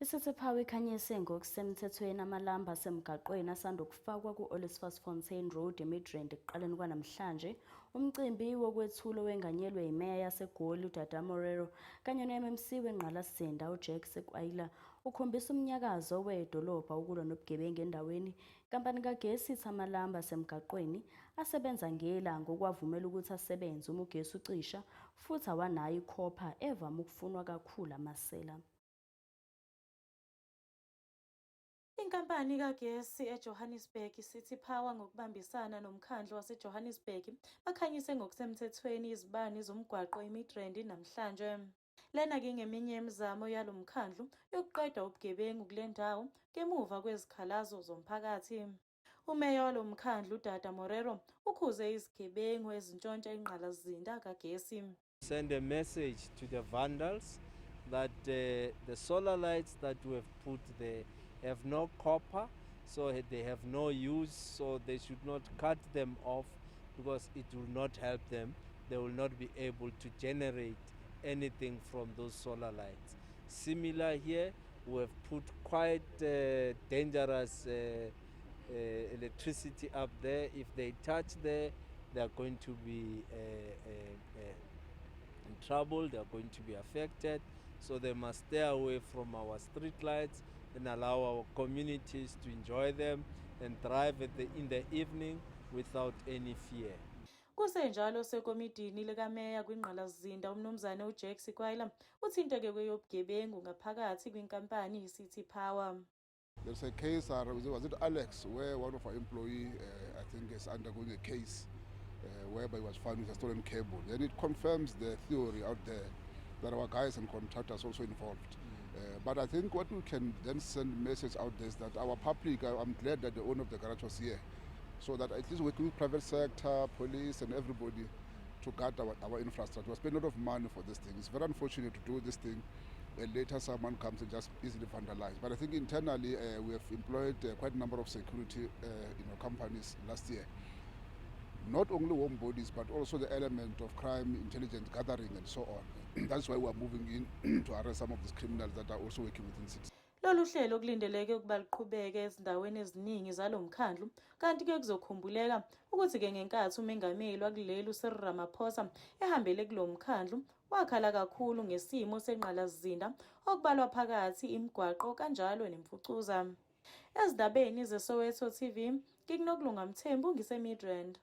Isithuphawu ikhanyise ngokusemthethweni amalamba asemgwaqweni asanda kufakwa ku-Olifantsfontein Road eMidrand ekuqaleni kwanamhlanje. Umcimbi wokwethula wenganyelwe imeya yaseGoli uDada Morero kanye no-MMC wengqalasizinda uJack Sekwayila ukhombisa umnyakazo wedolobha ukulwa nobugebengu endaweni. Inkampani kagesi ithi amalamba asemgwaqweni asebenza ngelanga okwavumela ukuthi asebenze uma ugesi ucisha futhi awanayo ikhopha evame ukufunwa kakhulu amasela. Inkampani kagesi eJohannesburg City Power ngokubambisana nomkhandlu waseJohannesburg bakhanyise ngokusemthethweni izibani zomgwaqo eMidrand namhlanje. Lena-ke ngeminye yemizamo yalo mkhandlu yokuqeda ubugebengu kule ndawo ngemuva kwezikhalazo zomphakathi. Umeya walo mkhandlu uDada Morero ukhuze izigebengu ezintshontsha ingqalasizinda kagesi. Send a message to the vandals that the solar lights that we have put there have no copper, so they have no use, so they should not cut them off because it will not help them. They will not be able to generate anything from those solar lights. Similar here, we have put quite dangerous electricity up there. If they touch there, they are going to be in trouble, they are going to be affected. So they must stay away from our street lights and allow our communities to enjoy them and drive in the evening without any fear. Kusenjalo sekomidini likameya kwingqalasizinda umnumzane uJack Sekwayila uthinteke kweyobugebengu ngaphakathi kwinkampani iCity Power. There's a case, was it Alex, where one of our employees, I think, is undergoing a case whereby he was found with a stolen cable. And it confirms the theory out there that our guys and contractors also involved. But I think what we can then send message out there is that our public, I'm glad that the owner of the garage was here, so that at least working with private sector, police and everybody to guard our infrastructure. We spend a lot of money for this thing. It's very unfortunate to do this thing and later someone comes and just easily vandalize. But I think internally we have employed quite a number of security companies last year. Not only warm bodies, but also the element of crime, intelligence gathering and so on. That's why we are moving in to arrest some of these criminals that are also working within cities. Lolu hlelo kulindeleke ukuba liqhubeke ezindaweni eziningi zalo mkhandlu, kanti-ke kuzokhumbuleka ukuthi-ke ngenkathi umengameli wakuleli uCyril Ramaphosa ehambele kulo mkhandlu wakhala kakhulu ngesimo sengqalasizinda okubalwa phakathi imigwaqo kanjalo nemfucuza. Ezindabeni zeSoweto TV, ngikuNokulunga Mthembu ngiseMidrand.